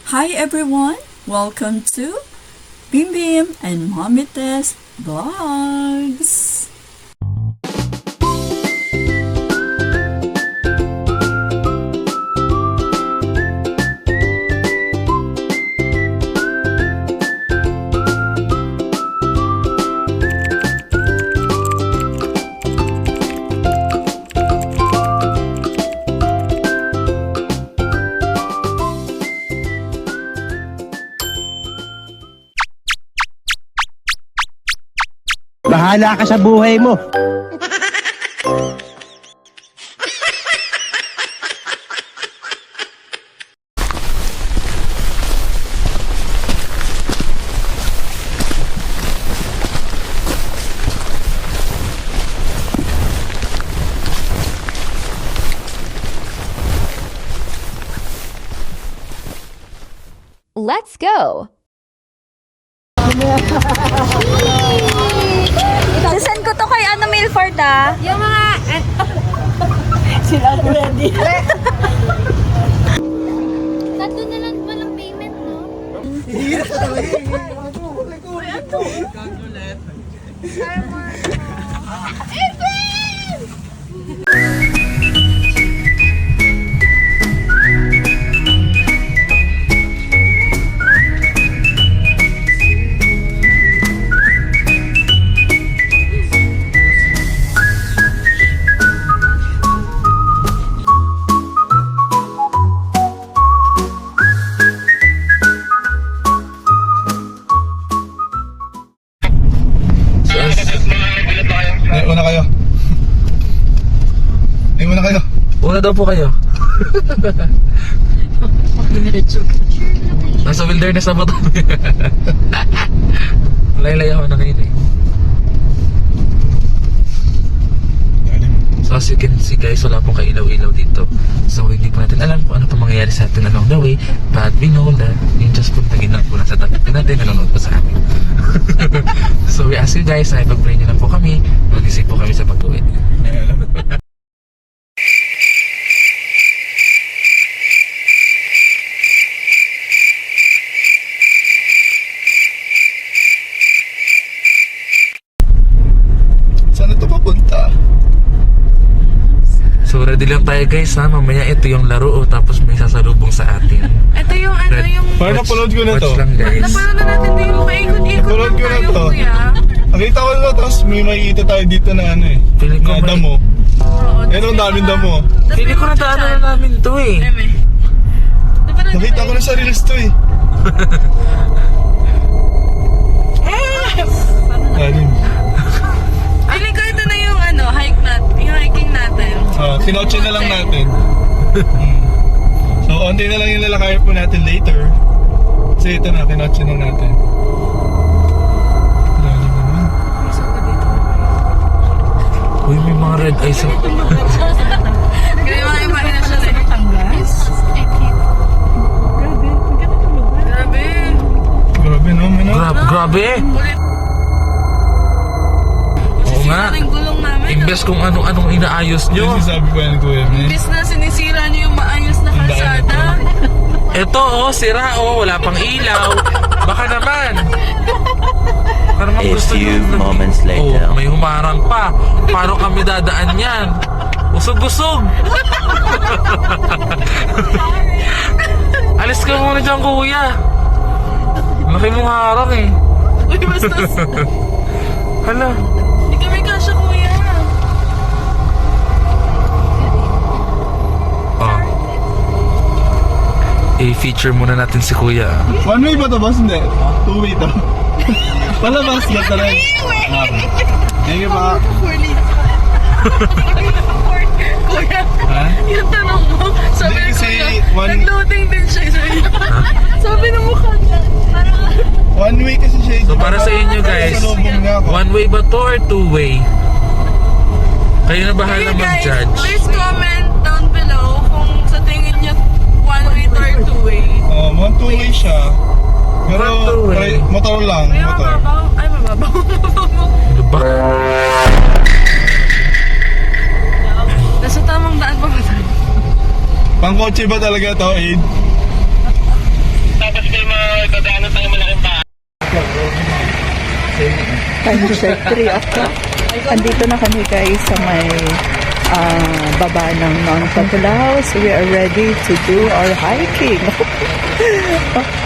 Hi everyone! Welcome to Bim Bim and Mommy Tess Vlogs! Bahala ka sa buhay mo. Let's go! Sasend ko to kay Milford Yung mga... Sila ready! Tatlo na lang walang payment, no? Una kayo. Una kayo. Una daw po kayo. Nasa wilderness na ba ito? Laylay ako na ngayon eh. So as you can see guys, wala pong kailaw-ilaw dito. So hindi po natin alam kung ano pa mangyayari sa atin along the way. But we know that yung Diyos po naginang po nasa tabi natin, nanonood po sa amin. So we ask you guys, ay pag-pray nyo lang po kami, mag-isip po kami sa pag-uwi. Saan ito papunta? So ready lang tayo guys ha, mamaya ito yung laro tapos may sasalubong sa atin. Ito yung yung... Parang napanood ko na to. Watch lang guys. Napanood na natin ito yung paikot-ikot Napanood ko na tayo, to. kuya. Nakita ko na, tapos may makikita tayo dito na ano eh. Feeling ko Na may- damo. Oo, Yan ang daming damo. Pili ko na daanan na namin to eh. Nakita ko na sa reels to eh. Alim. Feeling ko ito na yung hike natin, yung hiking natin. Kinotche na lang natin. So, onti na lang yung lalakayan po natin later. Kasi ito na, kinotche na natin. Lalim naman. Uy, may mga red eyes. Kaya mga imagination eh. Grabe. Grabe no, man. Grabe. Ulit. Oo nga. Sisira yung gulong namin. Imbes kung anong inaayos Yung nyo. sinasabi ko yan, Kuya Ben. Imbes na sinisira niyo yung maayos na kalsada. Ito sira wala pang ilaw. Baka naman. Parang A few moments later. May humarang pa. Paano kami dadaan yan? Usog-usog. Alis ka muna dyan, kuya. Laki mong harang eh. Uy, bastos. Hala. Hindi kami kasya, kuya. Oh. I-feature muna natin si kuya. One way ba ito, boss? Hindi. Two way ito. Palabas na ito rin. Thank you pa. Kuya, Ha? yung tanong mo, sabi Hindi ni kasi kuya, one- nag-loading din siya. Sabi ng mukha niya, parang One way kasi siya. So para sa inyo guys, Sa lubong nga ako. one way ba to or two way? Kayo na bahala Hey guys, mag-judge. please comment down below kung sa tingin niyo one way or two way. Mga two way siya. Pero One two way. motor lang. Ay, Motor. mababaw. Ay, mababaw. Diba? Nasa tamang daan pa ba tayo? Pangkotse ba talaga to, Aid? Time check, 3 o'clock. Andito na kami guys sa may baba ng Mount Tatulaw. So we are ready to do our hiking.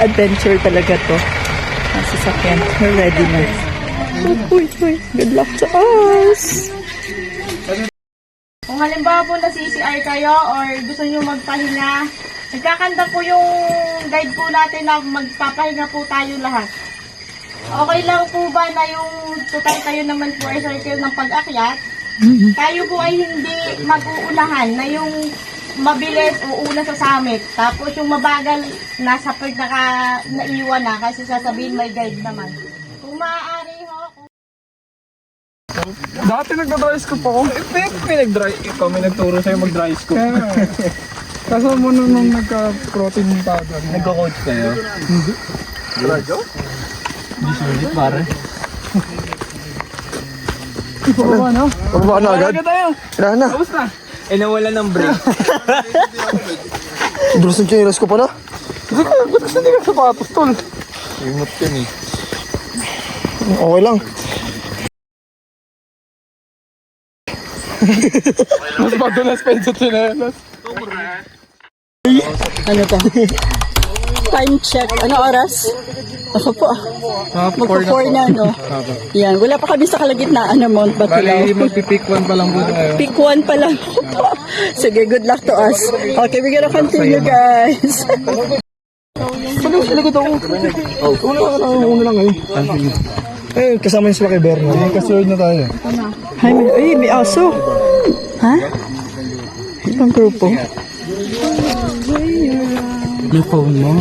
Adventure talaga to. Nasa sakyan. We're ready na. Uy. Good luck to us! Kung halimbawa po na-CCR kayo or gusto nyo magpahinga, nagkakanta po yung guide po natin na magpapahinga po tayo lahat. Okay lang po ba na yung total kayo naman po ay circle ng pag-akyat? Tayo po ay hindi mag-uunahan na yung mabilis uuna sa summit. Tapos yung mabagal nasa pag naiwan na kasi sasabihin may guide naman. Kung maaari ho, Dati nagda-dry scoop ako. May nag-dry. Ikaw may nagturo sa'yo mag-dry scoop. Kaso mo nung nagka-protein powder. Nagko-coach kayo? Hindi. Talaga? Hindi sulit pare. Pababa na? Pababa na agad? Pababa tayo. Tara na. Tapos na. Nawala ng break. Dulas ng chinelas ko pa na? Ba't kasi hindi ka sapatos tol? Imot yun eh. Okay lang. Mas madulas pa yun sa chinelas. Ano to? Time check. Ano oras? Ako po. Magpo-4 na, no? Yan. Wala pa kami sa kalagitnaan ng Mount Batilaw. Bali, magpipick 1 pa lang po tayo. Pick 1 pa lang. Sige, good luck to us. Okay, we're gonna continue, guys. Pag sa likod ako. Una lang ngayon. Eh, kasama yung sila kay Berna. May kasunod na tayo. Ay, may aso. Ha? Ibang grupo. May phone mo?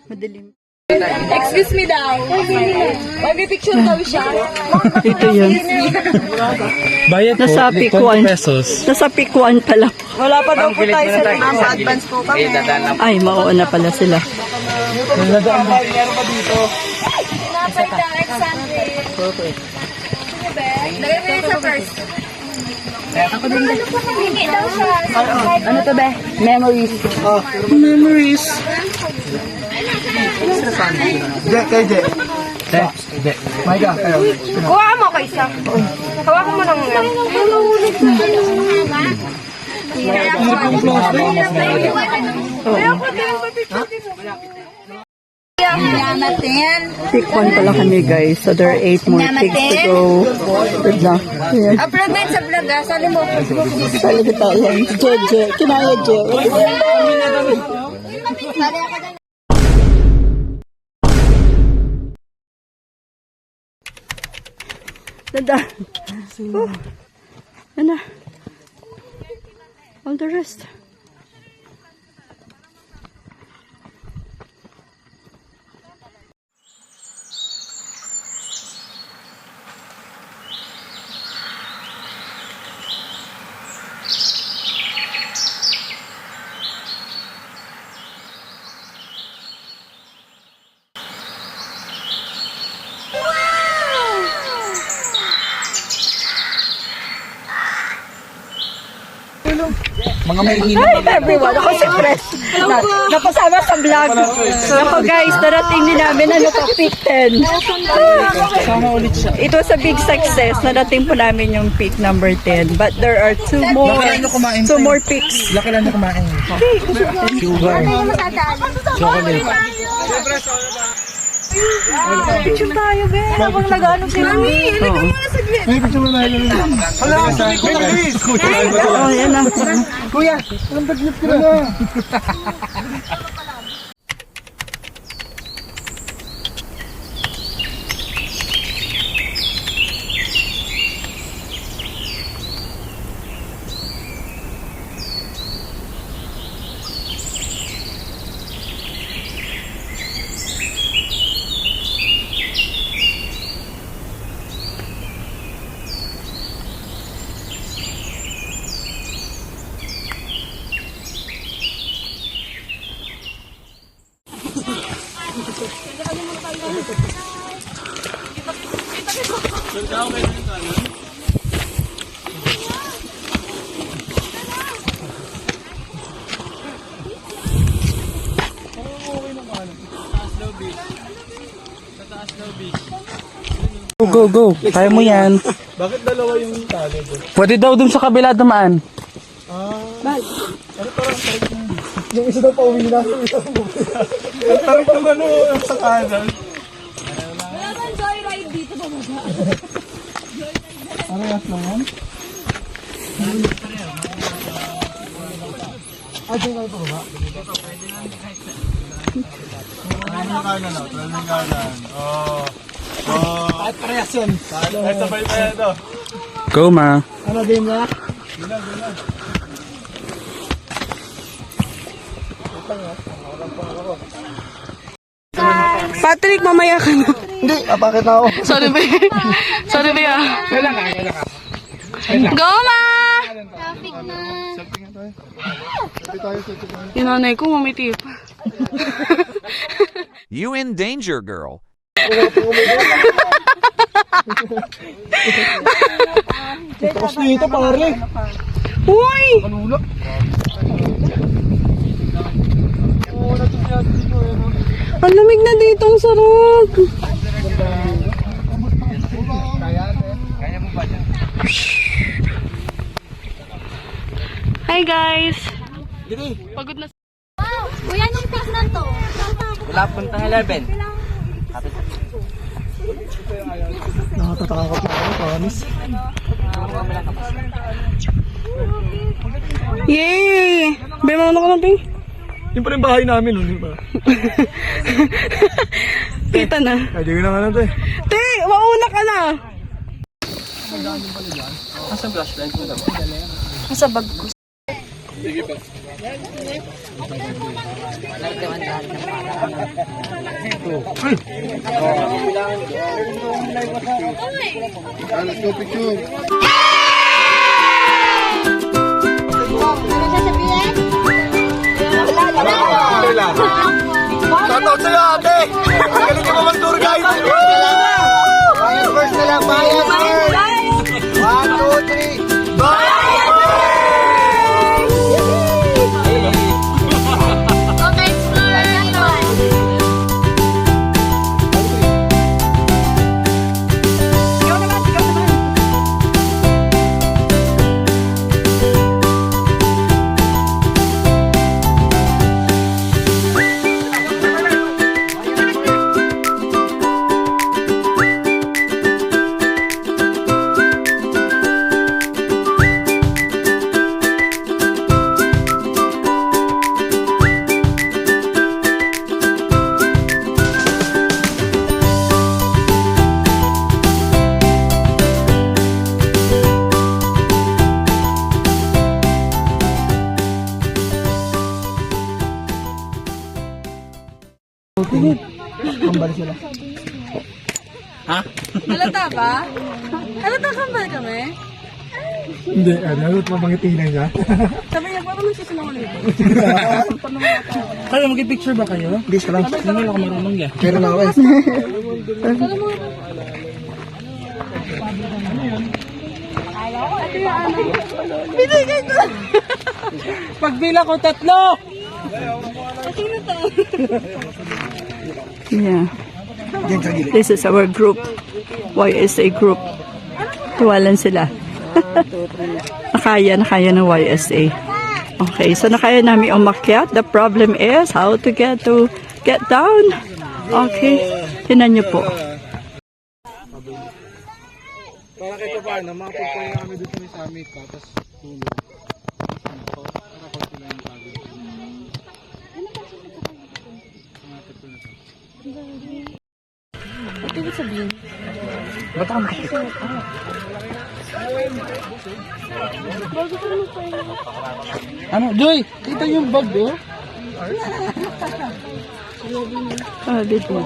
Madilim. excuse me daw. Mag-picture daw siya. Ito yun. Bayad po, Nasa pick 1. Nasa pick 1 pa lang. Wala pa daw po tayo sa advance po kami. Ay, mauuna pala sila. Nadaan ba? Meron pa dito. Napay na, Alexander. Lagay mo yun sa first. Hingi daw siya. Ano to be? Memories. Memories. Hindi. Maika, kayo. Kuha mo kay isa. Hawakan mo ng lang. Pick 1 pala kami, guys. So, there are 8 more picks to go. Good luck. Ayan. Upload din sa vlog ah. Sali mo. Talaga tayo. Jeje. Kinaya, Je. Dada. Ano? All the rest. Mga may hina. Hi everyone! Ako si Press. Napasama sa vlog. So ako guys, darating din namin ano to, pick 10. Sama ulit siya. It was a big success. Narating po namin yung pick number 10. But there are 2 more. kumain 2 more picks. Laki lang na kumain. Sugar. Chocolate. Picture tayo, be. Habang nag-ano si Mami. May picture mo na yun. Hala, sa likod na Luis. Oh, yan na. Kuya, anong baglit ka na? Go, go, go. Kaya mo yan. Bakit dalawa yung tali doon? Pwede daw dun sa kabila dumaan. Yung isa daw pa uwi na. Ang tarik ng ano, sa kanan. Wala bang joyride dito ba mga? Parehas lang yan. Ah, dyan kayo pa ba? Kahit parehas yun. Kahit sabay pa yan ito. Go, ma. Ano, game na? Patrick, mamaya ka na. Hindi, bakit ako? Sorry, ba? Sorry, ba? Kailan ka? Go, ma! Traffic na. Yung nanay ko, mamiti pa. You in danger, girl. Tapos dito, pare. Uy! Manulo. Ang lamig na dito, ang sarap. Hi guys! Pagod na. Kuya, anong pick na to? Wala puntang 11. Nakatatakot na ako, promise. Yay! Bema mo ka lang, Ping. Yung pa rin bahay namin, hindi ba? Kita na. Ay, di ko na nga na ito eh. Te! Mauna ka na! Asa bag ko? Shoutout sa'yo, ate! Galing ka ba mag-tour guide? Bayan first na lang, bayan first! 1, 2, 3, bayan! Okay, explore naman. Kambal sila. Halata ba? Halata kambal kami? Hindi, ano pa mangitinan niya? Sabi niya, parang nagsisinungaling ito. Kayo, mag-picture ba kayo? Hindi, ka lang. Hindi ako marunong yan. Meron ako eh. Binigay ko! Pagbila ko 3! Sino to? Yeah. This is our group. YSA group. Tuwalan sila. nakaya ng YSA. Okay, so nakaya namin umakyat. The problem is how to get down. Okay, tinan niyo po. Para kayo pa paano, makapagpay kami dito sa summit tapos tulog. Ba't ibig sabihin? Ba't ako nakapit? Ano, Joy? Kita yung bag, oh? Ah, dito.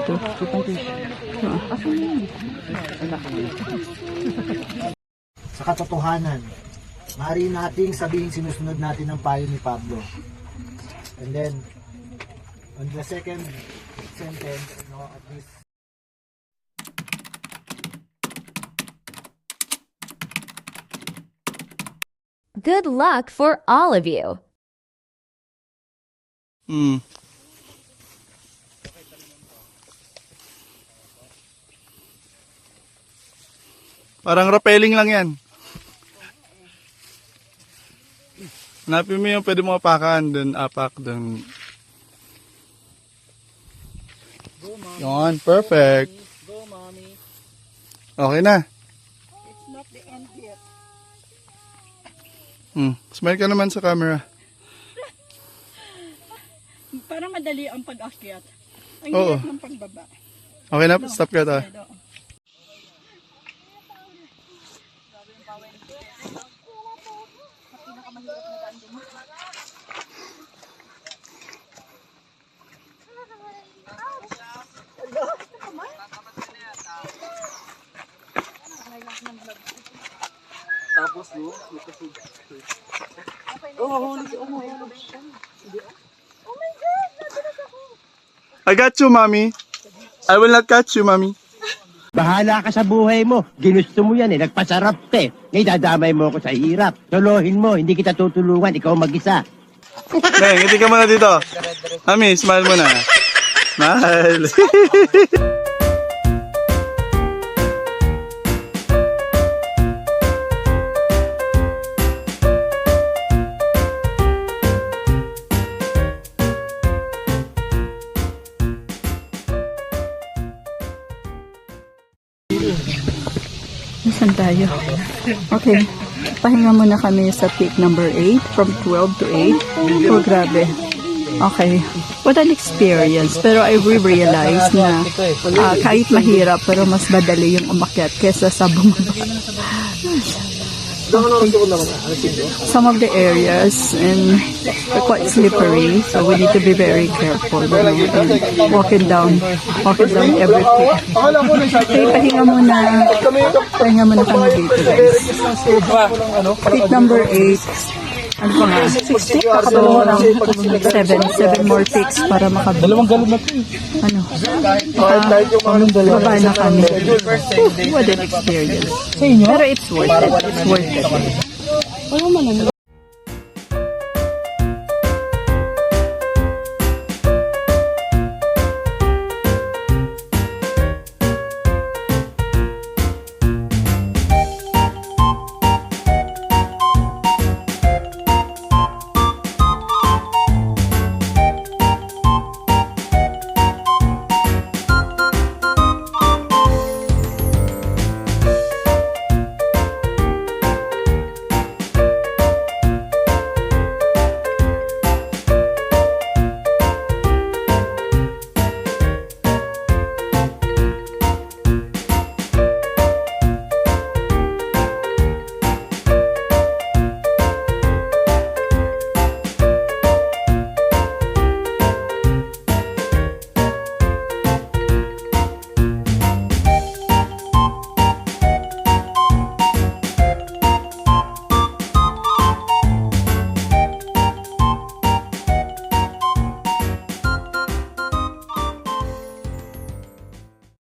Sa katotohanan, maaari nating sabihin sinusunod natin ang payo ni Pablo. And then, on the second sentence, at least Good luck for all of you. Parang rappelling lang yan. Hanapin mo yung pwede mo apakan, dun apak, dun. Yun, perfect. Go, mommy. Okay na. It's not the end yet. Smile ka naman sa camera. Para madali ang pag-akyat. Ang Oo. hirap ng pagbaba. Okay na, stop ka ta. I got you, mommy. I will not catch you, mommy. Bahala ka sa buhay mo. Ginusto mo yan eh. Nagpasarap ka eh. Ngayon dadamay mo ako sa hirap. Tuluhin mo. Hindi kita tutulungan. Ikaw mag-isa. Neng, ngiti ka muna dito. Mami, smile muna. Smile. Saan tayo? Okay. Pahinga muna kami sa peak number 8 from 12 to 8. Oh, grabe. Okay. What an experience. Pero I realized na kahit mahirap, pero mas madali yung umakyat kesa sa bumaba. Some of the areas and are quite slippery, so we need to be very careful. And walking down everything. Okay, pahinga muna kami dito, guys. Peak number 8. Ano pa nga? 60? Kakabalawa lang. 7 more peaks para makabalawa. Ano? Baba na kami. What an experience. Pero it's worth it. It's worth it.